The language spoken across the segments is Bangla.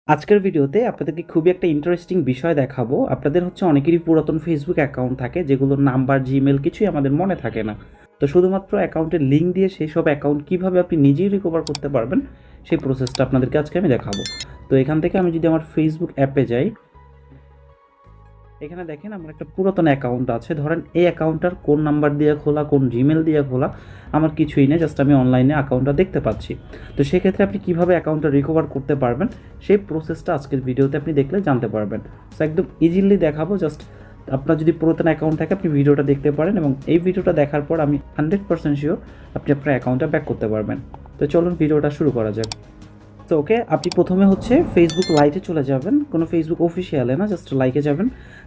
আজকের ভিডিওতে আপনাদেরকে খুবই একটা ইন্টারেস্টিং বিষয় দেখাবো। আপনাদের হচ্ছে অনেকেরই পুরাতন ফেসবুক অ্যাকাউন্ট থাকে যেগুলোর নাম্বার, জিমেল কিছুই আমাদের মনে থাকে না। তো শুধুমাত্র অ্যাকাউন্টের লিঙ্ক দিয়ে সেই সব অ্যাকাউন্ট কীভাবে আপনি নিজেই রিকভার করতে পারবেন সেই প্রসেসটা আপনাদেরকে আজকে আমি দেখাবো। তো এখান থেকে আমি যদি আমার ফেসবুক অ্যাপে যাই, এখানে দেখেন আমার একটা পুরাতন অ্যাকাউন্ট আছে। ধরেন এই অ্যাকাউন্টটার কোন নাম্বার দিয়ে খোলা, কোন জিমেল দিয়ে খোলা আমার কিছুই নেই, জাস্ট আমি অনলাইনে অ্যাকাউন্টটা দেখতে পাচ্ছি। তো সেক্ষেত্রে আপনি কীভাবে অ্যাকাউন্টটা রিকভার করতে পারবেন সেই প্রসেসটা আজকের ভিডিওতে আপনি দেখলে জানতে পারবেন। সো একদম ইজিলি দেখাবো। জাস্ট আপনার যদি পুরাতন অ্যাকাউন্ট থাকে আপনি ভিডিওটা দেখতে পারেন, এবং এই ভিডিওটা দেখার পর আমি 100% শিওর আপনি আপনার অ্যাকাউন্টটা ব্যাক করতে পারবেন। তো চলুন ভিডিওটা শুরু করা যাক। তো ওকে, আপনি প্রথমে হচ্ছে ফেসবুক লাইটে চলে যাবেন, কোনো ফেসবুক অফিসিয়ালে না, জাস্ট লাইকে যাবেন।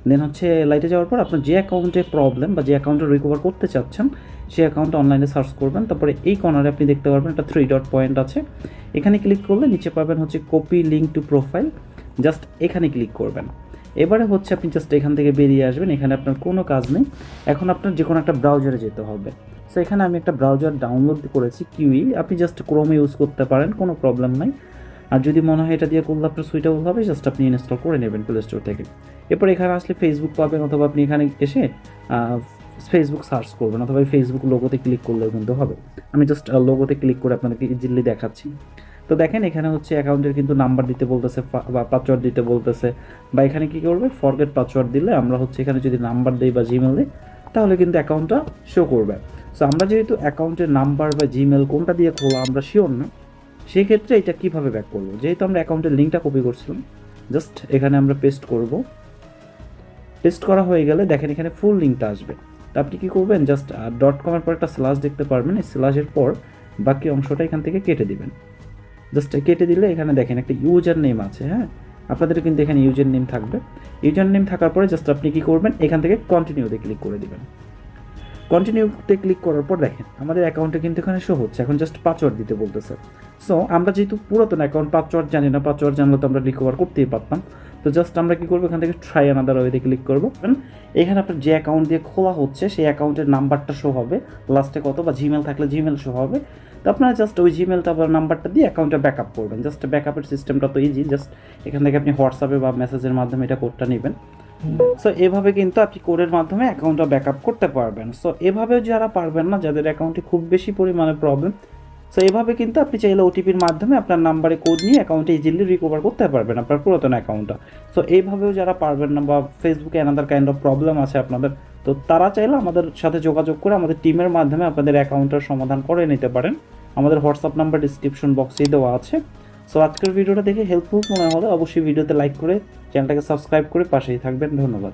দেন হচ্ছে লাইটে যাওয়ার পর আপনার যে অ্যাকাউন্টে প্রবলেম বা যে অ্যাকাউন্টে রিকভার করতে চাচ্ছেন সেই অ্যাকাউন্টটা অনলাইনে সার্চ করবেন। তারপরে এই কর্নারে আপনি দেখতে পারবেন একটা 3 ডট পয়েন্ট আছে, এখানে ক্লিক করলে নিচে পাবেন হচ্ছে copy link to profile, just এখানে ক্লিক করবেন। এবারে হচ্ছে আপনি জাস্ট এখান থেকে বেরিয়ে আসবেন, এখানে আপনার কোনো কাজ নেই। এখন আপনার যে কোনো একটা ব্রাউজারে যেতে হবে। সো এখানে আমি একটা ব্রাউজার ডাউনলোড করেছি, কিউই। আপনি জাস্ট ক্রোমে ইউজ করতে পারেন, কোনো প্রবলেম নাই। আর যদি মনে হয় এটা দিয়ে করলে আপনার সুইটেবল হবে, জাস্ট আপনি ইনস্টল করে নেবেন প্লে স্টোর থেকে। এরপর এখানে আসলে ফেসবুক পাবেন, অথবা আপনি এখানে এসে ফেসবুক সার্চ করবেন, অথবা ফেসবুক লোগোতে ক্লিক করলেও কিন্তু হবে। আমি জাস্ট লোগোতে ক্লিক করে আপনাদেরকে ইজিলি দেখাচ্ছি। তো দেখেন এখানে হচ্ছে অ্যাকাউন্টের কিন্তু নাম্বার দিতে বলতেছে বা পাসওয়ার্ড দিতে বলতেছে, বা এখানে কী করবে, ফরগেট পাসওয়ার্ড দিলে আমরা হচ্ছে এখানে যদি নাম্বার দিই বা জিমেল দিই তাহলে কিন্তু অ্যাকাউন্টটা শো করবে। সো আমরা যেহেতু অ্যাকাউন্টের নাম্বার বা জিমেল কোনটা দিয়ে খোলা আমরা শিওর না, সেই ক্ষেত্রে এটা কীভাবে ব্যাক করবো, যেহেতু আমরা অ্যাকাউন্টের লিঙ্কটা কপি করছিলাম, জাস্ট এখানে আমরা পেস্ট করব। পেস্ট করা হয়ে গেলে দেখেন এখানে ফুল লিঙ্কটা আসবে। তো আপনি কী করবেন, জাস্ট .com-এর পর একটা স্ল্যাশ দেখতে পারবেন, এই স্ল্যাশের পর বাকি অংশটা এখান থেকে কেটে দিবেন। জাস্ট কেটে দিলে এখানে দেখেন একটা ইউজার নেম আছে। হ্যাঁ, আপনাদের কিন্তু এখানে ইউজার নেম থাকবে। ইউজার নেম থাকার পরে জাস্ট আপনি কী করবেন, এখান থেকে কন্টিনিউতে ক্লিক করে দিবেন। কন্টিনিউতে ক্লিক করার পর দেখেন আমাদের অ্যাকাউন্টে কিন্তু এখানে শো হচ্ছে, এখন জাস্ট পাসওয়ার্ড দিতে বলতেছে। সো আমরা যেহেতু পুরাতন অ্যাকাউন্ট, পাসওয়ার্ড জানি না, পাসওয়ার্ড জানলে তো আমরা রিকভার করতেই পারতাম। তো জাস্ট আমরা কী করবো, এখান থেকে ট্রাই আনাদার ওয়েতে ক্লিক করবো। এখানে আপনার যে অ্যাকাউন্ট দিয়ে খোলা হচ্ছে সেই অ্যাকাউন্টের নাম্বারটা শো হবে লাস্টে কত, বা জিমেল থাকলে জিমেল শো হবে। তো আপনারা জাস্ট ওই জিমেলটা বা নাম্বারটা দিয়ে অ্যাকাউন্টটা ব্যাকআপ করবেন। জাস্ট ব্যাকআপের সিস্টেমটা তো ইজি, জাস্ট এখান থেকে আপনি হোয়াটসঅ্যাপে বা মেসেজের মাধ্যমে এটা কোডটা নেবেন। সো এভাবে কিন্তু আপনি কোডের মাধ্যমে অ্যাকাউন্টটা ব্যাকআপ করতে পারবেন। সো এভাবেও যারা পারবেন না, যাদের অ্যাকাউন্টে খুব বেশি পরিমাণে প্রবলেম, সো এভাবে কিন্তু আপনি চাইলে ওটিপির মাধ্যমে আপনার নাম্বারে কোড নিয়ে অ্যাকাউন্টে ইজিলি রিকভার করতে পারবেন আপনার পুরাতন অ্যাকাউন্টটা। সো এইভাবেও যারা পারবেন না, বা ফেসবুকে অ্যানাদার কাইন্ড অফ প্রবলেম আছে আপনাদের, তো তারা চাইলে আমাদের সাথে যোগাযোগ করে আমাদের টিমের মাধ্যমে আপনাদের অ্যাকাউন্টের সমাধান করে নিতে পারেন। আমাদের হোয়াটসঅ্যাপ নাম্বার ডিসক্রিপশন বক্সেই দেওয়া আছে। সো আজকের ভিডিওটা দেখে হেল্পফুল মনে হলে অবশ্যই ভিডিওতে লাইক করে চ্যানেলটাকে সাবস্ক্রাইব করে পাশেই থাকবেন। ধন্যবাদ।